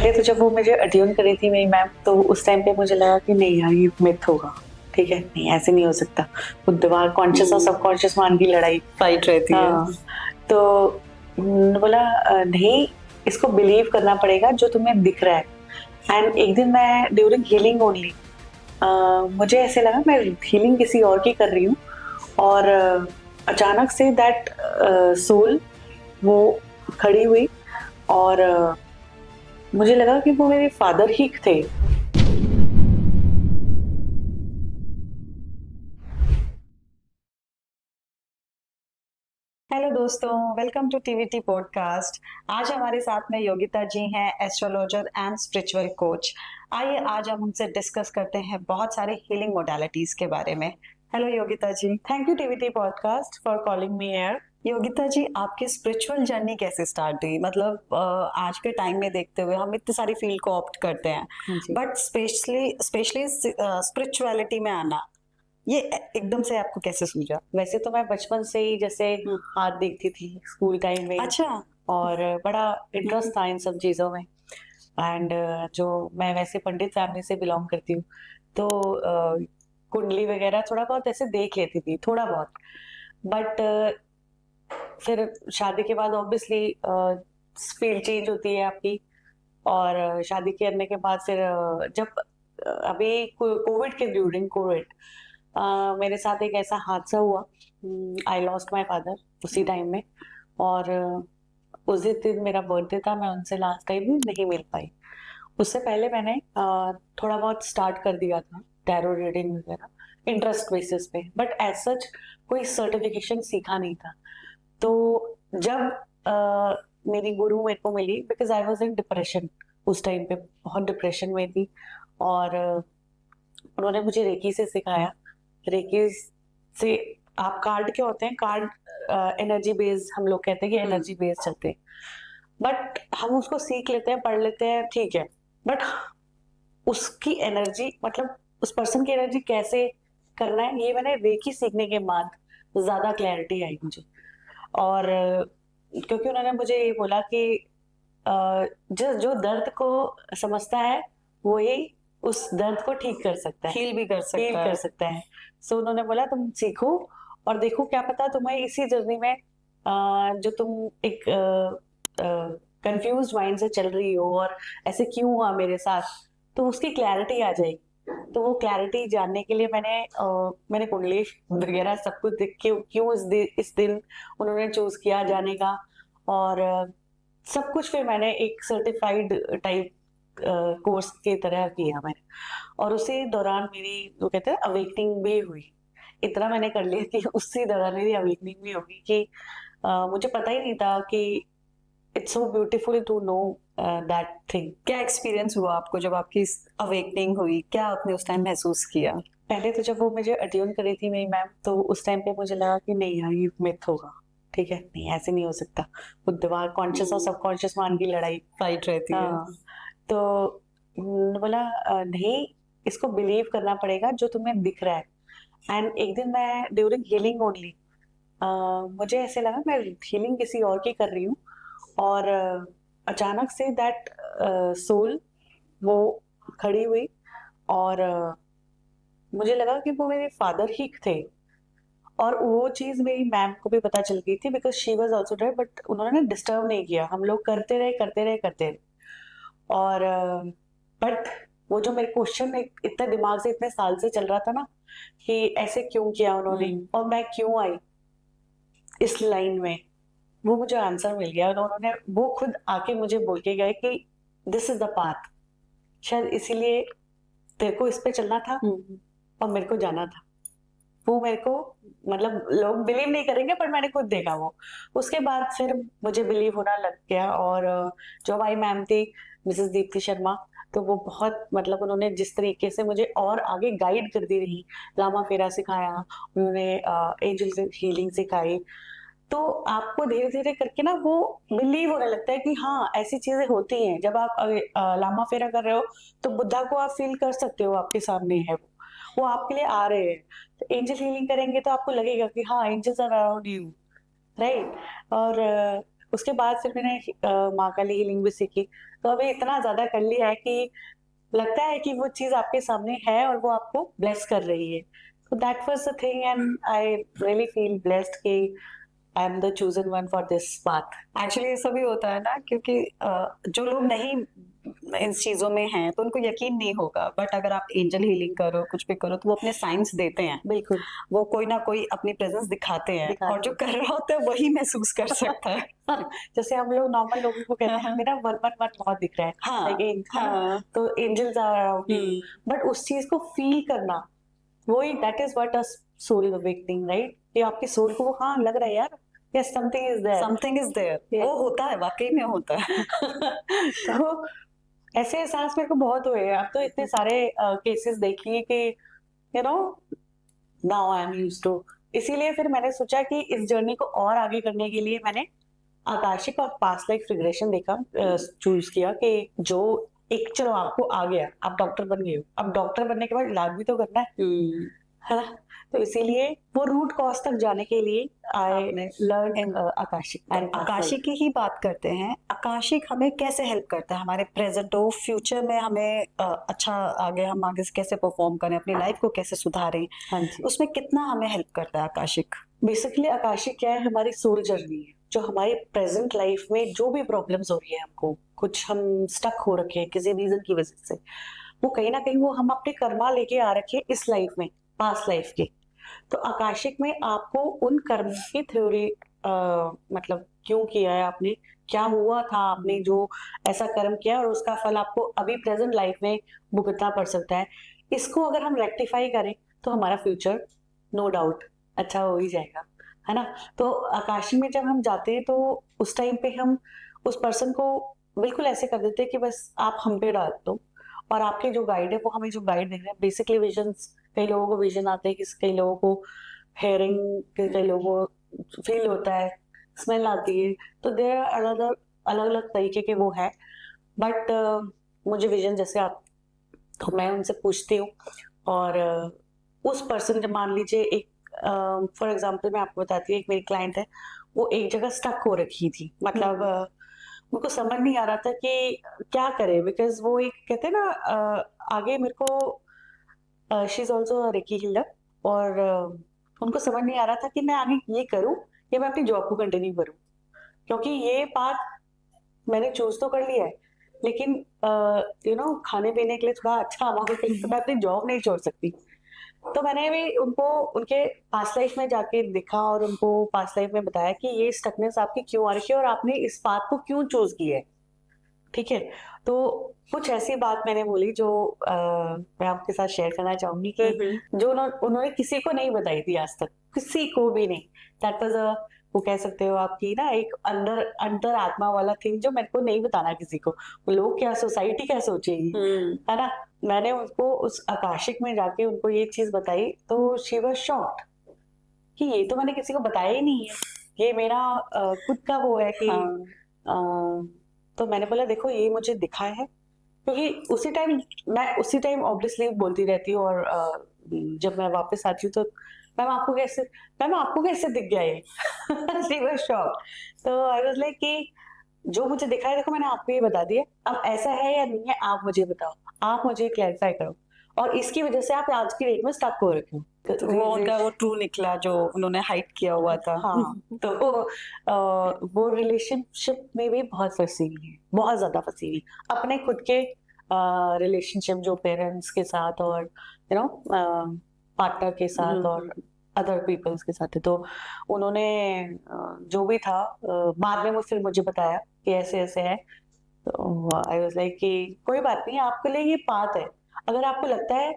पहले तो जब वो मुझे अट्यून करी थी मेरी मैम, तो उस टाइम पे मुझे लगा कि नहीं यार, ये मिथ होगा। ठीक है, नहीं ऐसे नहीं हो सकता। वो दिमाग कॉन्शियस और सबकॉन्शियस माइंड की लड़ाई फाइट रहती है। हाँ। तो उन्होंने बोला नहीं, इसको बिलीव करना पड़ेगा जो तुम्हें दिख रहा है। एंड एक दिन मैं ड्यूरिंग हीलिंग ओनली, मुझे ऐसे लगा मैं हीलिंग किसी और की कर रही हूँ, और अचानक से दैट सोल वो खड़ी हुई, और मुझे लगा कि वो मेरे फादर ही थे। हेलो दोस्तों, वेलकम टू टीवीटी पॉडकास्ट। आज हमारे साथ में योगिता जी हैं, एस्ट्रोलॉजर एंड स्पिरिचुअल कोच। आइए आज हम उनसे डिस्कस करते हैं बहुत सारे हीलिंग मोडालिटीज के बारे में। Hello Yogita ji. Thank you TVT podcast for calling me here. Yogita ji, आपकी स्पिरिचुअल जर्नी कैसे स्टार्ट हुई? मतलब आज के टाइम में देखते हुए हम इतनी सारी फील्ड को ऑप्ट करते हैं, बट स्पेशली स्पिरिचुअलिटी में आना ये एकदम से आपको कैसे सूझा? वैसे तो मैं बचपन से ही जैसे हाथ देखती थी स्कूल टाइम में, अच्छा। और बड़ा इंटरेस्ट था इन सब चीज़ों में। एंड जो मैं वैसे पंडित फैमिली से बिलोंग करती हूँ, तो कुंडली वगैरह थोड़ा बहुत ऐसे देख लेती थी, थोड़ा बहुत। बट फिर शादी के बाद ऑब्वियसली फील्ड चेंज होती है आपकी, और शादी करने के बाद फिर जब अभी कोविड के ड्यूरिंग कोविड मेरे साथ एक ऐसा हादसा हुआ। आई लॉस्ट माय फादर उसी टाइम में, और उसी दिन मेरा बर्थडे था। मैं उनसे लास्ट टाइम भी नहीं मिल पाई। उससे पहले मैंने थोड़ा बहुत स्टार्ट कर दिया था टैरो रीडिंग वगैरह इंटरेस्ट बेसिस पे, बट एज सच कोई सर्टिफिकेशन सीखा नहीं था। तो जब मेरी गुरु मेरे को मिली, because I was in depression उस टाइम पे, बहुत डिप्रेशन में थी, और उन्होंने मुझे रेकी से सिखाया। रेकी से आप कार्ड के होते हैं, कार्ड एनर्जी बेस्ड, हम लोग कहते हैं कि एनर्जी बेस्ड चलते हैं, बट हम उसको सीख लेते हैं, पढ़ लेते हैं, ठीक है, बट उसकी एनर्जी मतलब उस पर्सन की एनर्जी कैसे करना है, ये मैंने रेकी सीखने के बाद ज्यादा क्लैरिटी आई मुझे। और क्योंकि उन्होंने मुझे ये बोला कि जो जो दर्द को समझता है वो ही उस दर्द को ठीक कर सकता है, हील भी कर हील सकता कर है। सकता है। सो उन्होंने बोला तुम सीखो और देखो, क्या पता तुम्हें इसी जर्नी में जो तुम एक कंफ्यूज माइंड से चल रही हो और ऐसे क्यों हुआ मेरे साथ, तो उसकी क्लैरिटी आ जाएगी। तो वो क्लैरिटी जानने के लिए मैंने कुंडली वगैरह सब कुछ देख के क्यों इस दिन उन्होंने चूज किया जाने का, और सब कुछ फिर मैंने एक सर्टिफाइड टाइप कोर्स की तरह किया मैंने। और उसी दौरान मेरी जो कहते हैं अवेकनिंग भी हुई। इतना मैंने कर लिया कि उसी दौरान मेरी अवेकनिंग भी होगी कि मुझे पता ही नहीं था कि it's so beautiful to know that thing. क्या एक्सपीरियंस हुआ आपको जब आपकी अवेकनिंग हुई? क्या आपने उस टाइम महसूस किया? पहले तो जब वो मुझे अट्यून करी थी मेरी मैम, तो उस टाइम पे मुझे लगा कि नहीं यार, ये मिथ होगा। ठीक है, नहीं ऐसे नहीं हो सकता। वो दिमाग कॉन्शियस और सबकॉन्शियस माइंड की लड़ाई फाइट रहती है। हाँ। तो उन्होंने बोला नहीं, इसको बिलीव करना पड़ेगा जो तुम्हें दिख रहा है। एंड एक दिन मैं ड्यूरिंग हीलिंग ओनली, मुझे ऐसे लगा मैं हीलिंग किसी और की कर रही हूँ, और अचानक से दैट सोल वो खड़ी हुई, और मुझे लगा कि वो मेरे फादर ही थे। और वो चीज मेरी मैम को भी पता चल गई थी, because she was also there, but उन्होंने डिस्टर्ब नहीं किया। हम लोग करते रहे करते रहे करते रहे, और बट वो जो मेरे क्वेश्चन इतने दिमाग से इतने साल से चल रहा था ना, कि ऐसे क्यों किया उन्होंने और मैं क्यों आई इस लाइन में, वो मुझे आंसर मिल गया। उन्होंने वो खुद आके मुझे बोल के गए कि दिस इज द पाथ। शायद इसीलिए तेरे को इस पे चलना था और मेरे को जाना था। वो मेरे को, मतलब लोग बिलीव नहीं करेंगे, पर मैंने खुद देखा वो। उसके बाद फिर मुझे बिलीव होना लग गया। और जो हमारी मैम थी मिसेस दीप्ति शर्मा, तो वो बहुत, मतलब उन्होंने जिस तरीके से मुझे और आगे गाइड करती रही, लामा फेरा सिखाया उन्होंने, एंजल हीलिंग सिखाई। तो आपको धीरे धीरे करके ना वो बिलीव होने लगता है कि हाँ ऐसी चीजें होती हैं। जब आप लामा फेरा कर रहे हो, तो बुद्धा को आप फील कर सकते हो, आपके सामने है वो आपके लिए आ रहे हैं। तो एंजल हीलिंग करेंगे तो आपको लगेगा कि हाँ angels are around you, right. और उसके बाद फिर मैंने माँ काली हीलिंग भी सीखी, तो अभी इतना ज्यादा कर लिया है कि लगता है कि वो चीज आपके सामने है और वो आपको ब्लेस कर रही है। तो that was the thing and I really feel blessed कि I am the chosen one for this path. Actually ये सभी होता है ना, क्योंकि जो लोग नहीं इन चीजों में हैं तो उनको यकीन नहीं होगा, बट अगर आप एंजल हीलिंग करो, कुछ भी करो, तो वो अपने साइंस देते हैं, बिल्कुल वो कोई ना कोई अपनी प्रेजेंस दिखाते हैं, दिखाते और जो कर रहा होता है वही महसूस कर सकता है। जैसे हम लोग नॉर्मल लोगों को कहते हैं मेरा 111 बहुत दिख रहा है, हाँ, Again, हाँ। तो angels are around you, but उस चीज को फील करना, वही that is what a soul awakening, right? कि आपकी सोल को वो हाँ लग रहा है यार, yes something is there, something is there, Yeah. वो होता है, वाकई में होता है। तो ऐसे एहसास मेरे को बहुत हुए हैं। अब तो इतने सारे केसेस देख लिए कि you know now I am used to. इसीलिए फिर मैंने सोचा कि इस जर्नी को और आगे करने के लिए मैंने आकाशिक और पास्ट लाइफ रिग्रेशन देखा, चूज किया कि जो एक, चलो आपको आ गया, आप डॉक्टर बन गए हो, अब डॉक्टर बनने के बाद इलाज भी तो करना है ना? तो इसीलिए वो रूट कॉज तक जाने के लिए आई आपने लर्न आकाशिक एंड आकाशिक की ही बात करते हैं। आकाशिक हमें कैसे हेल्प करता है हमारे प्रेजेंट और फ्यूचर में? हमें अच्छा आगे, हम आगे से कैसे परफॉर्म करें, अपनी लाइफ को कैसे सुधारें, हाँ जी। उसमें कितना हमें हेल्प करता है आकाशिक? बेसिकली आकाशिक क्या है, हमारी सोल जर्नी है, जो हमारी प्रेजेंट लाइफ में जो भी प्रॉब्लम्स हो रही है, हमको कुछ हम स्टक हो रखे हैं किसी रीजन की वजह से, वो कहीं ना कहीं वो हम अपने कर्मा लेके आ रखे हैं इस लाइफ में, पास्ट लाइफ के। तो आकाशिक में आपको उन कर्मों की थ्योरी, मतलब क्यों किया है आपने, क्या हुआ था आपने जो ऐसा कर्म किया और उसका फल आपको अभी प्रेजेंट लाइफ में भुगतना पड़ सकता है, इसको अगर हम रेक्टिफाई करें तो हमारा फ्यूचर नो डाउट अच्छा हो ही जाएगा, है ना? तो आकाशी में जब हम जाते हैं तो उस टाइम पे हम उस पर्सन को बिल्कुल ऐसे कर देते हैं कि बस आप हम पे डाल दो, और आपके जो गाइड है वो हमें जो गाइड दे रहे हैं, बेसिकली विजन्स, कई लोगों को विजन आते हैं, कई लोगों को हेयरिंग, कई लोगों को फील होता है, स्मेल आती है, तो देर अलग अलग अलग तरीके के वो है। बट मुझे विजन जैसे आप, तो मैं उनसे पूछती हूँ, और उस पर्सन, जब मान लीजिए एक फॉर एग्जांपल मैं आपको बताती हूँ, एक मेरी क्लाइंट है, वो एक जगह स्टक हो रखी थी, मतलब उनको समझ नहीं आ रहा था कि क्या करे, बिकॉज वो एक कहते हैं ना, आगे मेरे को, she is also recce healer, और उनको समझ नहीं आ रहा था कि मैं आगे ये करूं या मैं अपनी जॉब को कंटिन्यू करूं, क्योंकि ये बात मैंने चूज तो कर लिया है, लेकिन खाने पीने के लिए थोड़ा अच्छा अमाउंट के लिए तो मैं अपनी जॉब नहीं छोड़ सकती। तो मैंने भी उनको उनके पास्ट लाइफ में जाके देखा और उनको पास्ट लाइफ में बताया कि ये स्टकनेस आपकी क्यों आ रही है और आपने इस बात को क्यों चूज किया है, ठीक है? तो कुछ ऐसी बात मैंने बोली जो मैं आपके साथ शेयर करना चाहूंगी कि जो उन्होंने किसी को नहीं बताई थी आज तक, किसी को भी नहीं। दैट वाज अ, वो कह सकते हो आपकी ना एक अंदर अंतर आत्मा वाला थिंग, जो मेरे को नहीं बताना किसी को, लोग क्या, सोसाइटी क्या सोचेगी, है ना? मैंने उसको उस आकाशिक में जाके उनको ये चीज बताई, तो शी वाज शॉक्ड कि ये तो मैंने किसी को बताया ही नहीं है, ये मेरा खुद का वो है कि तो मैंने बोला देखो ये मुझे दिखा है, क्योंकि उसी टाइम ऑब्वियसली बोलती रहती हूँ, और जब मैं वापस आती हूँ तो मैम आपको कैसे दिख गया ये? She was shocked. तो आई वाज लाइक कि जो मुझे दिखा है, देखो मैंने आपको ये बता दिया, अब ऐसा है या नहीं है आप मुझे बताओ, आप मुझे क्लैरिफाई करो, और इसकी वजह से आप आज की डेट में स्टक हो रखे हो। तो वो उनका वो ट्रू निकला जो उन्होंने हाइड किया हुआ था। हाँ, तो वो रिलेशनशिप में भी बहुत फंसी हुई है, बहुत ज्यादा फंसी हुई, अपने खुद के रिलेशनशिप, जो पेरेंट्स के साथ और पार्टनर के साथ और अदर पीपल्स के साथ है। तो उन्होंने जो भी था, बाद में वो फिर मुझे बताया कि ऐसे ऐसे है, तो आई वाज लाइक कि कोई बात नहीं, आपके लिए ये पाथ है। अगर आपको लगता है,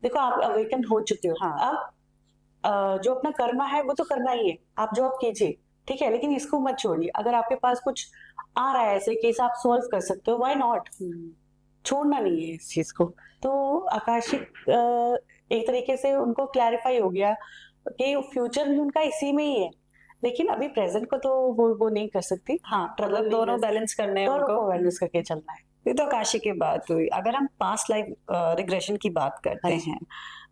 देखो आप अवेकन हो चुके हो, अब जो अपना कर्मा है वो तो करना ही है, आप जॉब कीजिए, ठीक है, लेकिन इसको मत छोड़िए। अगर आपके पास कुछ आ रहा है ऐसे केस, आप सॉल्व कर सकते हो, व्हाई नॉट, छोड़ना नहीं है इस चीज को। तो आकाशिक एक तरीके से उनको क्लैरिफाई हो गया कि फ्यूचर भी उनका इसी में ही है, लेकिन अभी प्रेजेंट को तो वो नहीं कर सकती। हाँ, मतलब दोनों बैलेंस करने हैं दोनों उनको, को बैलेंस करके चलना है। ये तो आकाशिक की बात हुई। अगर हम पास्ट लाइफ रिग्रेशन की बात करते हैं,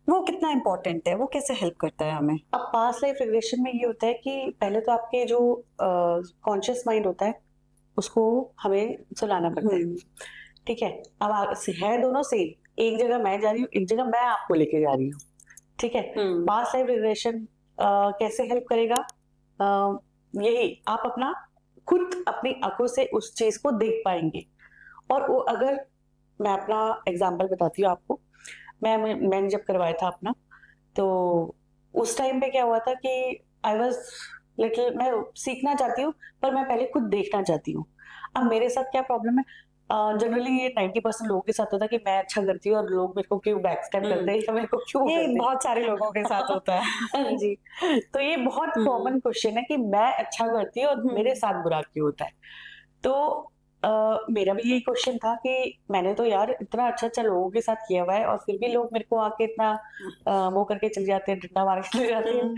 वो कितना इम्पोर्टेंट है, वो कैसे हेल्प करता है हमें? अब पास्ट लाइफ रिग्रेशन में ये होता है कि पहले तो आपके जो कॉन्शियस माइंड होता है उसको हमें सुलाना पड़ता है, ठीक है। अब है दोनों सेम, एक जगह मैं जा रही हूँ, एक जगह मैं आपको लेके जा रही हूँ, ठीक है। पास्ट लाइफ रिग्रेशन कैसे हेल्प करेगा? यही आप अपना खुद अपनी आंखों से उस चीज को देख पाएंगे। और वो अगर मैं अपना एग्जांपल बताती हूँ आपको, मैंने जब करवाया था अपना, तो उस टाइम पे क्या हुआ था कि आई वाज लिटिल, मैं सीखना चाहती हूँ पर मैं पहले खुद देखना चाहती हूँ। अब मेरे साथ क्या प्रॉब्लम है, जनरली ये 90% लोगों के साथ होता है कि मैं अच्छा करती हूँ और लोग मेरे को क्यों बैक स्टेप करते हैं या मेरे को क्यों ये करते हैं। बहुत सारे लोगों के साथ होता है। हाँ जी, तो ये बहुत कॉमन क्वेश्चन है कि मैं अच्छा करती हूँ और मेरे साथ बुरा क्यों होता है। तो मेरा भी यही क्वेश्चन था कि मैंने तो यार इतना अच्छा अच्छा लोगों के साथ किया हुआ है और फिर भी लोग मेरे को आके इतना वो करके चले जाते हैं, डंडा मार के चले जाते हैं।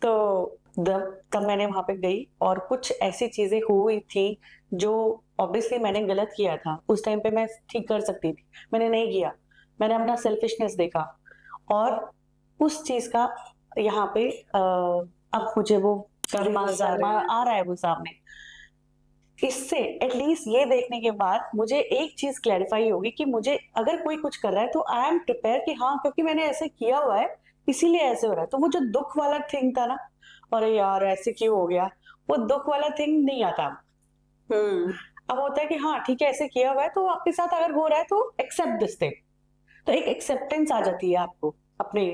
तो तब मैंने वहां पे गई और कुछ ऐसी चीजें हुई थी जो ऑब्वियसली मैंने गलत किया था, उस टाइम पे मैं ठीक कर सकती थी, मैंने नहीं किया। मैंने अपना सेल्फिशनेस देखा और उस चीज का यहाँ पे अब मुझे वो कर्मा आ रहा है वो सामने। इससे एटलीस्ट ये देखने के बाद मुझे एक चीज क्लैरिफाई होगी कि मुझे अगर कोई कुछ कर रहा है तो आई एम प्रिपेयर कि हाँ, क्योंकि मैंने ऐसे किया हुआ है इसीलिए ऐसे हो रहा है। तो वो जो दुख वाला थिंग था ना, अरे यार ऐसे क्यों हो गया, वो दुख वाला थिंग नहीं आता। अब होता है कि हाँ ठीक है ऐसे किया हुआ है, तो आपके साथ अगर हो रहा है तो एक्सेप्ट दिस थिंग। तो एक एक्सेप्टेंस आ जाती है आपको अपने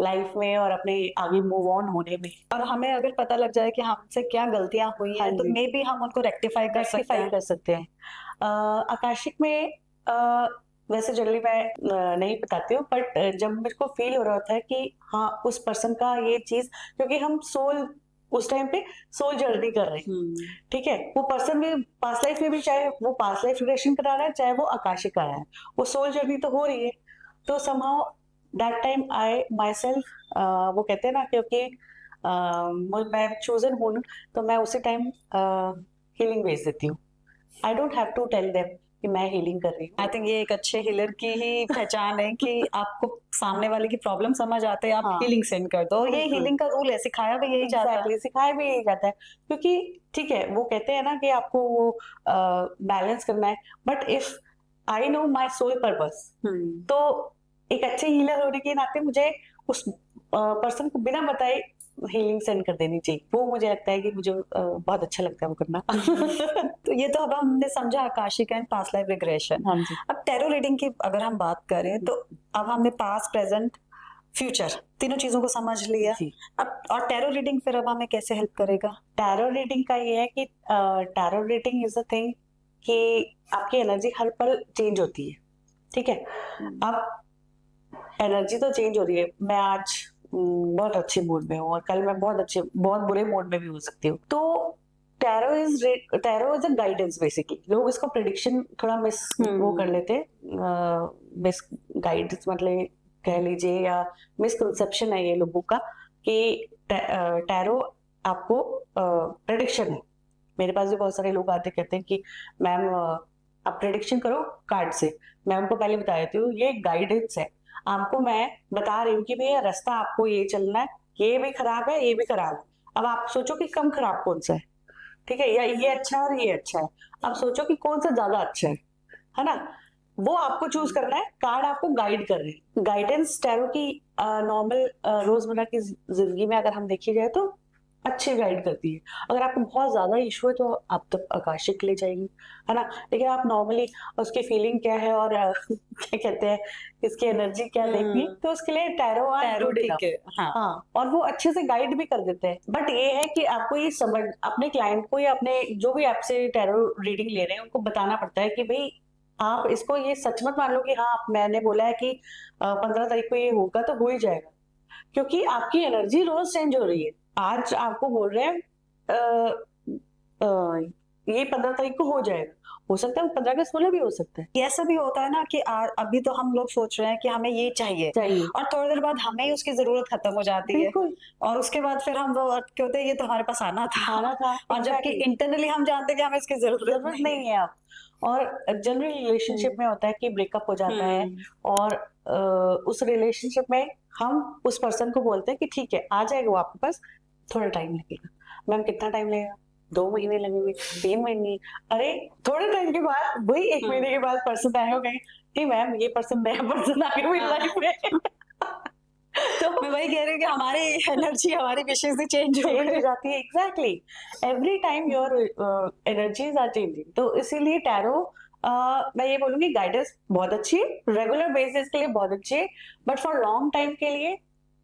लाइफ में और अपने आगे मूव ऑन होने में। और हमें अगर पता लग जाए कि हमसे क्या गलतियां हुई हाँ हैं तो जी। मे बी हम उनको रेक्टिफाई कर सकते रेक्टिफाई हैं। कर सकते हैं। आकाशिक में वैसे जनरली मैं नहीं बताती हूँ, बट जब मेरे को फील हो रहा होता है कि हाँ उस पर्सन का ये चीज, क्योंकि हम सोल उस टाइम पे सोल जर्नी कर रहे हैं, ठीक है। वो पर्सन भी पास्ट लाइफ में भी, चाहे वो पास्ट लाइफ रिग्रेशन करा रहा है चाहे वो आकाशिक करा रहा है, वो सोल जर्नी तो हो रही है। तो somehow that time I my self, वो कहते हैं ना, क्योंकि मैं चूजन हूँ तो मैं उसी टाइम हीलिंग भेज देती हूँ। I don't have to tell them कि मैं हीलिंग कर रही हूँ। आई थिंक ये एक अच्छे हीलर की ही पहचान है कि आपको सामने वाले की प्रॉब्लम समझ आते हैं, आप हाँ, हीलिंग सेंड कर दो। ये बिल्कुल। हीलिंग का रूल है, सिखाया भी यही जाता है। एग्जैक्टली, सिखाया भी यही जाता है, क्योंकि ठीक है वो कहते हैं ना कि आपको वो बैलेंस करना है, but if I know my soul purpose, तो एक अच्छे हीलर होने के नाते मुझे उस पर्सन को बिना बताए हीलिंग सेंड कर देनी चाहिए। वो मुझे लगता है कि मुझे बहुत अच्छा लगता है वो करना। तो ये तो अब हमने समझा Akashic and past life regression. हाँ जी। अब टैरो रीडिंग की अगर हम बात करें तो अब हमने पास्ट, प्रेजेंट, फ्यूचर तीनों चीजों को समझ लिया। जी। अब और टैरो रीडिंग फिर अब हमें कैसे हेल्प करेगा? टैरो रीडिंग का ये है कि tarot reading is a thing कि आपकी एनर्जी हर पल चेंज होती है, ठीक है। अब एनर्जी तो चेंज हो रही है, मैं आज बहुत अच्छे मूड में हूँ और कल मैं बहुत बुरे मूड में भी हो सकती हूँ। तो tarot is a guidance basically. लोग इसको प्रेडिक्शन थोड़ा वो कर लेते हैं, मिस गाइडेंस मतलब कह लीजिए, या मिसकंसेप्शन है ये लोगों का कि टैरो आपको प्रेडिक्शन है। मेरे पास भी बहुत सारे लोग आते कहते हैं कि मैम आप प्रेडिक्शन करो कार्ड से। मैं उनको पहले बता देती हूँ ये गाइडेंस है, आपको मैं बता रही हूँ कि भैया रास्ता आपको ये चलना है, ये भी खराब है ये भी खराब है। अब आप सोचो कि कम खराब कौन सा है, ठीक है, या ये अच्छा है और ये अच्छा है। अब सोचो कि कौन सा ज्यादा अच्छा है ना। वो आपको चूज करना है, कार्ड आपको गाइड कर रहे हैं। गाइडेंस टैरो की नॉर्मल रोजमर्रा की जिंदगी में अगर हम देखी जाए तो अच्छी गाइड करती है। अगर आपको बहुत ज्यादा इशू है तो आप तो आकाशिक ले जाएगी, है ना। लेकिन आप नॉर्मली उसकी फीलिंग क्या है और क्या कहते हैं इसकी एनर्जी क्या देखनी है, तो उसके लिए टैरो ठीक है। हाँ, और वो अच्छे से गाइड भी कर देते हैं। बट ये है कि आपको ये समझ, अपने क्लाइंट को या अपने जो भी आपसे टैरो रीडिंग ले रहे हैं उनको बताना पड़ता है कि भाई आप इसको ये सच मत मान लो कि हाँ मैंने बोला है कि 15 तारीख को ये होगा तो हो ही जाएगा, क्योंकि आपकी एनर्जी रोज चेंज हो रही है। आज आपको बोल रहे हैं ये 15 तारीख को हो जाएगा, हो सकता है 15 अगस्त 16 भी हो सकता है। ऐसा भी होता है ना कि अभी तो हम लोग सोच रहे हैं कि हमें ये चाहिए और थोड़ी देर बाद हमें उसकी जरूरत खत्म हो जाती है, और उसके बाद फिर हम वो कहते हैं ये तो हमारे पास आना था और जबकि इंटरनली हम जानते हैं कि हमें इसकी जरूरत नहीं है। आप और जनरल रिलेशनशिप में होता है कि ब्रेकअप हो जाता है और उस रिलेशनशिप में हम उस पर्सन को बोलते हैं कि ठीक है, आ जाएगा वो आपके पास, थोड़ा टाइम लगेगा। मैम कितना टाइम लगेगा? 2 महीने लगेंगे, 3 महीने। अरे थोड़े टाइम के बाद, वही 1 महीने के बाद पर्सन आए हो गए कि मैम ये पर्सन नया पर्सन आ गया मेरी लाइफ में। तो मैं वही कह रही हूँ कि हमारी एनर्जी, हमारी विशेष ही चेंज हो चेंज हो गई। जाती है। Exactly, every time your energies are changing. तो इसीलिए टैरो, मैं ये बोलूंगी गाइडेंस बहुत अच्छी है, रेगुलर बेसिस के लिए बहुत अच्छी है, बट फॉर लॉन्ग टाइम के लिए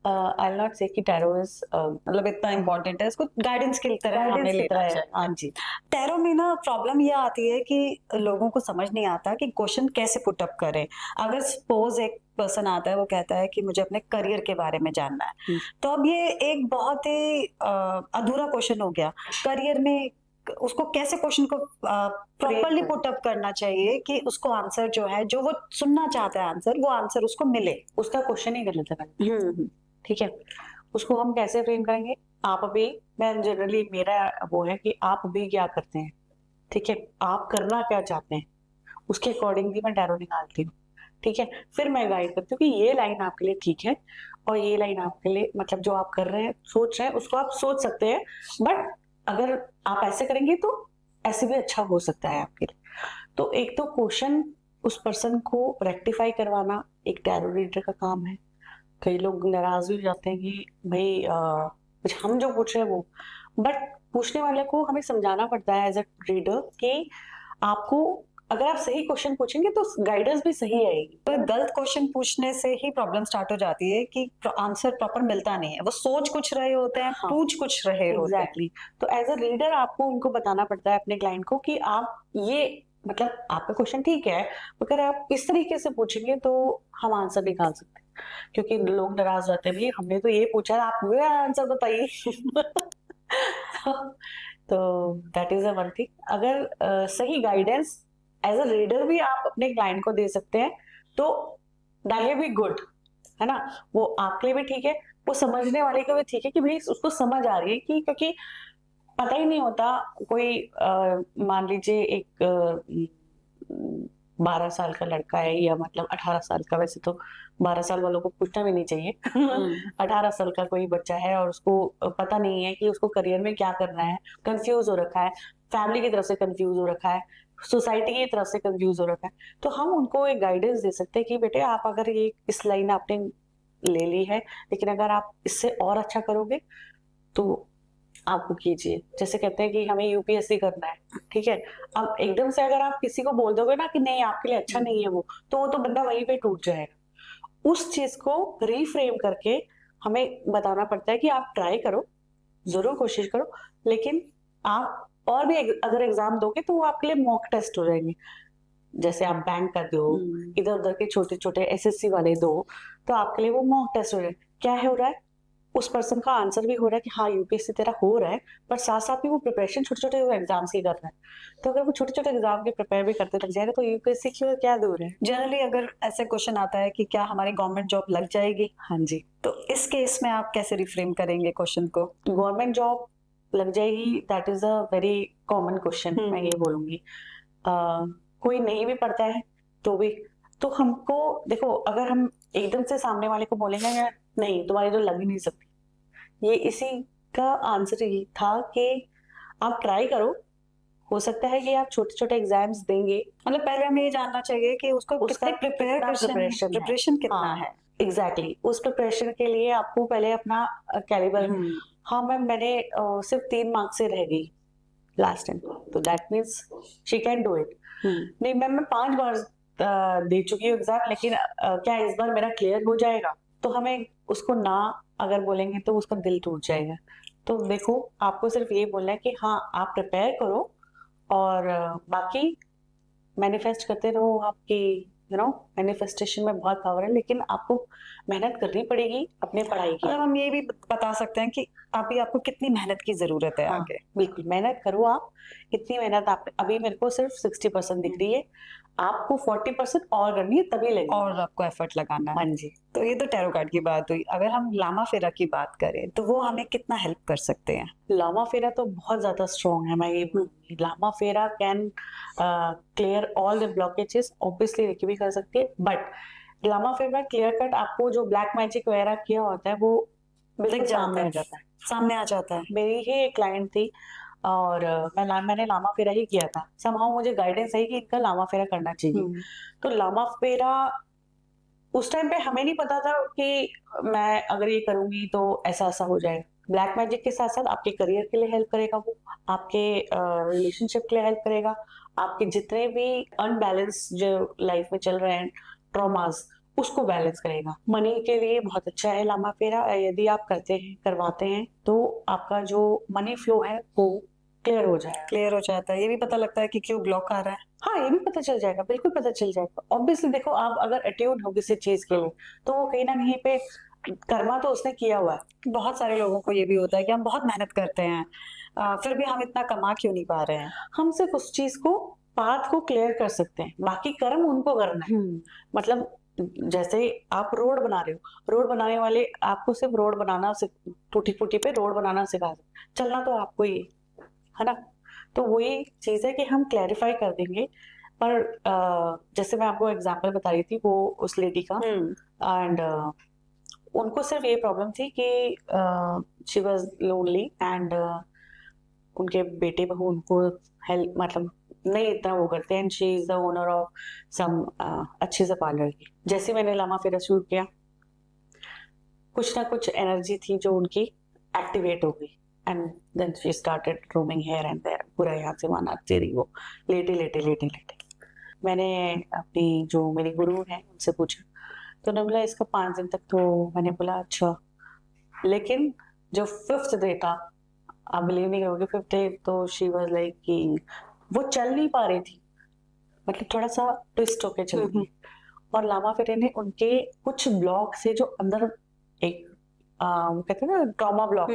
आई नॉट से कि टैरो इज मतलब इतना इम्पोर्टेंट है, इसको गाइडेंस की तरह हमें गाइडेंस की लेना तरह है। चाहिए। हाँ जी। टैरो में ना प्रॉब्लम ये आती है कि लोगों को समझ नहीं आता कि क्वेश्चन कैसे पुट अप करें। अगर सपोज एक पर्सन आता है, वो कहता है कि मुझे अपने करियर के बारे में जानना है, तो अब ये एक बहुत ही अधूरा क्वेश्चन हो गया। करियर में उसको कैसे क्वेश्चन को प्रॉपरली पुट अप करना चाहिए कि उसको आंसर जो है, जो वो सुनना चाहता है आंसर, वो आंसर उसको मिले। उसका क्वेश्चन ही गलत है पहले। ठीक है, उसको हम कैसे फ्रेम करेंगे? आप अभी, मैं जनरली मेरा वो है कि आप अभी क्या करते हैं, ठीक है, आप करना क्या चाहते हैं, उसके अकॉर्डिंगली मैं टैरो निकालती हूँ। ठीक है, फिर मैं गाइड करती हूँ कि ये लाइन आपके लिए ठीक है, और ये लाइन आपके लिए, मतलब जो आप कर रहे हैं, सोच रहे हैं, उसको आप सोच सकते हैं, बट अगर आप ऐसे करेंगे तो ऐसे भी अच्छा हो सकता है आपके लिए। तो एक तो क्वेश्चन उस पर्सन को रेक्टिफाई करवाना एक टैरो रीडर का काम है। कई लोग नाराज भी हो जाते हैं कि भाई कुछ हम जो पूछ रहे हैं वो, बट पूछने वाले को हमें समझाना पड़ता है एज अ रीडर कि आपको, अगर आप सही क्वेश्चन पूछेंगे तो गाइडेंस भी सही आएगी। पर गलत क्वेश्चन पूछने से ही प्रॉब्लम स्टार्ट हो जाती है कि आंसर प्रॉपर मिलता नहीं है। वो सोच कुछ रहे होते हैं, हाँ, पूछ कुछ रहे होते हैं। एग्जैक्टली। तो एज अ रीडर आपको उनको बताना पड़ता है अपने क्लाइंट को कि आप ये, मतलब आपका क्वेश्चन ठीक है, अगर आप इस तरीके से पूछेंगे तो हम आंसर निकाल सकते हैं। क्योंकि लोग नाराज रहते हैं, भाई हमने तो ये पूछा है, आप वो आंसर बताइए। तो that is a one thing. अगर सही गाइडेंस एज अ रीडर भी आप अपने क्लाइंट को दे सकते हैं तो दैट विल बी गुड, है ना? वो आपके लिए भी ठीक है, वो समझने वाले को भी ठीक है कि भाई उसको समझ आ रही है कि, क्योंकि पता ही नहीं होता। कोई मान लीजिए एक 12 साल का लड़का है, या मतलब 18 साल का, वैसे तो 12 साल वालों को पूछना भी नहीं चाहिए। 18 साल का कोई बच्चा है और उसको पता नहीं है कि उसको करियर में क्या करना है, कंफ्यूज हो रखा है, फैमिली की तरफ से कंफ्यूज हो रखा है, सोसाइटी की तरफ से कंफ्यूज हो रखा है, तो हम उनको एक गाइडेंस दे सकते हैं कि बेटे आप अगर ये इस लाइन आपने ले ली है, लेकिन अगर आप इससे और अच्छा करोगे तो आपको कीजिए। जैसे कहते हैं कि हमें यूपीएससी करना है, ठीक है, अब एकदम से अगर आप किसी को बोल दोगे ना कि नहीं आपके लिए अच्छा नहीं है वो, तो वो तो बंदा वहीं पे टूट जाएगा। उस चीज को रीफ्रेम करके हमें बताना पड़ता है कि आप ट्राई करो, जरूर कोशिश करो, लेकिन आप और भी अगर एग्जाम दोगे तो वो आपके लिए मॉक टेस्ट हो जाएंगे। जैसे आप बैंक का दो, इधर उधर के छोटे छोटे एसएससी वाले दो, तो आपके लिए वो मॉक टेस्ट हो रहे हैं। क्या हो रहा है, उस पर्सन का आंसर भी हो रहा है कि हाँ यूपीएससी तेरा हो रहा है, पर साथ साथ भी वो प्रिपरेशन छोटे छोटे एग्जाम्स की कर रहा है। तो अगर वो छोटे छोटे एग्जाम के प्रिपेयर भी करते लग जाएगा तो यूपीएससी की ओर क्या दूर है। जनरली अगर ऐसे क्वेश्चन आता है कि क्या हमारी गवर्नमेंट जॉब लग जाएगी, हाँ जी। तो इस केस में आप कैसे रिफ्रेम करेंगे क्वेश्चन को? गवर्नमेंट जॉब लग जाएगी, that is a very common question, मैं ये बोलूंगी। कोई नहीं भी पढ़ता है तो भी, तो हमको देखो, अगर हम एकदम से सामने वाले को बोलेंगे नहीं तुम्हारी तो लग ही नहीं सकती, ये इसी का आंसर ये था कि आप ट्राई करो, हो सकता है कि आप छोटे छोटे एग्जाम्स देंगे। मतलब पहले हमें ये जानना चाहिए कि उसको उसका कितने प्रिपरेशन कितना हाँ, है। एग्जैक्टली, उस प्रिपरेशन के लिए आपको पहले अपना कैलिबर। हाँ मैम, मैंने सिर्फ 3 मार्क्स से रह गई लास्ट टाइम, तो that means she can do it. नहीं मैम, मैं 5 बार दे चुकी हूँ एग्जाम, लेकिन क्या इस बार मेरा क्लियर हो जाएगा? तो हमें उसको ना अगर बोलेंगे तो उसका दिल टूट जाएगा। तो देखो, आपको सिर्फ ये बोलना है कि हाँ आप प्रिपेयर करो, और बाकी मैनिफेस्ट करते रहो। आपकी मैनिफेस्टेशन में बहुत पावर है, लेकिन आपको मेहनत करनी पड़ेगी अपने पढ़ाई की। मतलब हम ये भी बता सकते हैं कि अभी आपको कितनी मेहनत की जरूरत है हाँ, आगे। बिल्कुल मेहनत करो आप। इतनी मेहनत आप, अभी मेरे को सिर्फ 60% दिख रही है, आपको 40% और करनी है तभी लगेगी। और आपको एफर्ट लगाना हाँ है। जी। तो ये तो टैरो कार्ड की बात हुई। अगर हम लामा फेरा की बात करें तो वो हमें कितना हेल्प कर सकते हैं? लामा फेरा तो बहुत ज्यादा स्ट्रॉन्ग है, मैं ये बोलूंगी। Lama Fera can clear all the blockages, obviously reiki भी कर सकती है, बट लामा फेरा क्लियर कट आपको जो ब्लैक मैजिक वगैरह किया होता है वो बिल्कुल दिख जाता सामने आ है, जाता है। सामने आ जाता है। मेरी ही एक क्लाइंट थी और मैंने लामा फेरा ही किया था। समहाउ मुझे गाइडेंस है कि इनका लामा फेरा करना चाहिए। तो लामा फेरा उस टाइम पे हमें नहीं पता था कि मैं अगर ये करूंगी तो ऐसा ऐसा हो जाएगा। ब्लैक मैजिक के साथ साथ आपके करियर के लिए हेल्प करेगा वो, आपके रिलेशनशिप के लिए हेल्प करेगा, आपके जितने भी अनबैलेंस जो लाइफ में चल रहे हैं ट्रॉमास उसको बैलेंस करेगा। मनी के लिए बहुत अच्छा है लामा फेरा। यदि आप करते हैं करवाते हैं तो आपका जो मनी फ्लो है वो क्लियर हो जाएगा। क्लियर हो जाता है, ये भी पता लगता है कि क्यों ब्लॉक आ रहा है। हाँ, ये भी पता चल जाएगा, बिल्कुल पता चल जाएगा। ऑब्वियसली देखो, आप अगर अट्यून हो किसी चीज के लिए तो वो कहीं ना कहीं पे कर्मा तो उसने किया हुआ है। बहुत सारे लोगों को ये भी होता है कि हम बहुत मेहनत करते हैं, फिर भी हम इतना कमा क्यों नहीं पा रहे हैं। हम सिर्फ उस चीज को पाथ को क्लियर कर सकते हैं, बाकी कर्म उनको करना है। मतलब जैसे आप रोड बना रहे हो, रोड बनाने वाले आपको सिर्फ रोड बनाना, टूटी फूटी पे रोड बनाना सिखा सकते, चलना तो आपको ही है ना। तो वही चीज है कि हम क्लैरिफाई कर देंगे। पर जैसे मैं आपको एग्जांपल बता रही थी वो उस लेडी का, एंड उनको सिर्फ ये प्रॉब्लम थी कि शी वाज लोनली एंड उनके बेटे बहू उनको हेल्प मतलब नहीं इतना वो करते हैं। She is the owner of some अच्छे से पार्लर की। जैसे मैंने लामा फेरा शुरू किया, कुछ ना कुछ एनर्जी थी जो उनकी एक्टिवेट हो गई and then she started roaming here and there. पूरा यहाँ से वहां नाचती रही वो, लेटे लेटे लेटे लेटे। मैंने अपनी जो मेरी गुरु है उनसे पूछा तो उन्होंने बोला इसका 5 दिन तक। तो मैंने बोला अच्छा, लेकिन जो 5th डे था, आप बिलीव नहीं करोगे, 5th डे तो शी वाज लाइक कि वो चल नहीं पा रही थी, मतलब थोड़ा सा ट्विस्ट होके चल रही। और लामा फेरे ने उनके कुछ ब्लॉक से जो अंदर एक वो कहते हैं ना ट्रॉमा ब्लॉक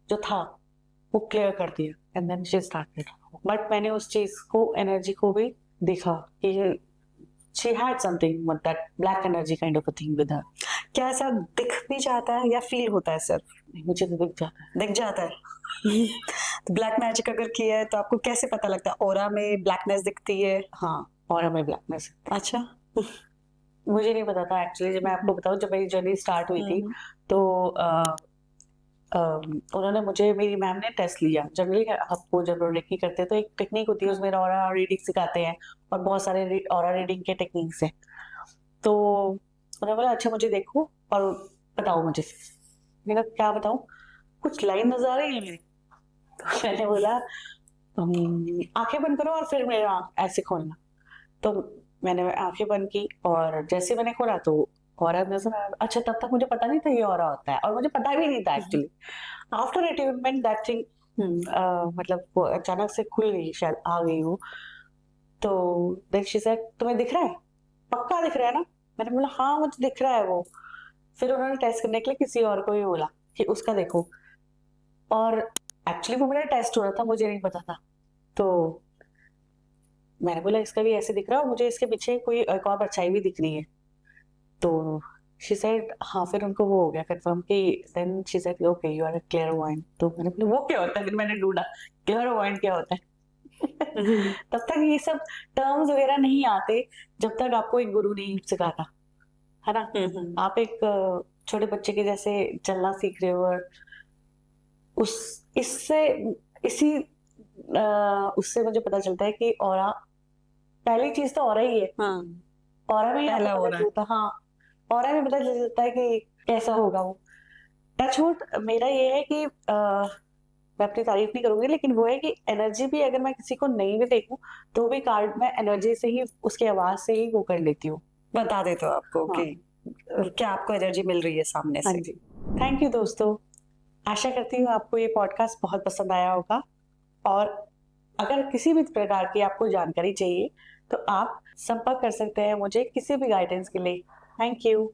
जो था वो क्लियर कर दिया and then she started. But मैंने उस चीज को एनर्जी को भी देखा कि she had something with that black energy kind of a thing with her। क्या ऐसा दिख भी जाता है या फील होता है सिर्फ? मुझे तो दिख जाता है। दिख जाता है। तो ब्लैक मैजिक अगर किया है तो आपको कैसे पता लगता है? ऑरा में ब्लैकनेस दिखती है? हाँ, और हमें ब्लैकनेस। अच्छा। मुझे नहीं पता था एक्चुअली। जब मैं आपको बताऊं, जब मेरी जर्नी स्टार्ट हुई थी तो उन्होंने मुझे, मेरी मैम ने टेस्ट लिया। जनरली आपको जब रेकी करते हैं तो एक टेक्निक होती है, उसमें ऑरा रीडिंग सिखाते हैं और बहुत सारे ऑरा रीडिंग के टेक्निक्स हैं। तो उन्होंने बोला अच्छा मुझे देखो और बताओ मुझे। मैंने कहा क्या बताऊं, कुछ लाइन नजर आ रही है मेरी। तो मैंने बोला आंखें बंद करो और फिर मेरा ऐसे खोलना। तो मैंने आंखें बंद की और जैसे मैंने खोला तो ऑरा नजर आया। अच्छा, तब तक मुझे पता नहीं था ये ऑरा होता है और मुझे पता भी नहीं था actually. After attunement that thing मतलब वो अचानक से खुल गई, शायद आ गई वो। तो देन शी सेड तुम्हें दिख रहा है, पक्का दिख रहा है ना? मैंने बोला हाँ मुझे दिख रहा है वो। फिर उन्होंने टेस्ट करने के लिए किसी और को भी बोला कि उसका देखो, और एक्चुअली वो मेरा टेस्ट हो रहा था, मुझे नहीं पता था। तो मैंने बोला इसका भी ऐसे दिख रहा है और मुझे इसके पीछे कोई एक और परछाई भी दिख रही है। तो शी सेड हाँ, फिर उनको वो हो गया कंफर्म कि then she said okay you are a clairvoyant. तो मैंने बोला वो क्या होता है? फिर मैंने ढूंढा क्लेयरवॉयंट क्या होता है। तब तक ये सब टर्म्स वगैरह नहीं आते जब तक आपको एक गुरु नहीं सिखाता, है ना। आप एक छोटे बच्चे के जैसे चलना सीख रहे हो और उससे मुझे पता चलता है कि ऑरा, पहली चीज तो ऑरा ही है। ऑरा में ही पहला आपको पता ऑरा। चलता, हाँ ऑरा में पता चलता है कि कैसा होगा वो। टचवुड मेरा ये है कि मैं अपनी तारीफ नहीं करूंगी, लेकिन वो है कि एनर्जी भी अगर मैं किसी को नहीं भी देखूं तो भी कार्ड में एनर्जी से ही, उसकी आवाज से ही वो कर लेती हूँ, बता देते हो आपको हाँ। कि क्या आपको एनर्जी मिल रही है सामने हाँ से। जी। थैंक यू दोस्तों, आशा करती हूँ आपको ये पॉडकास्ट बहुत पसंद आया होगा। और अगर किसी भी प्रकार की आपको जानकारी चाहिए तो आप संपर्क कर सकते हैं मुझे किसी भी गाइडेंस के लिए। Thank you.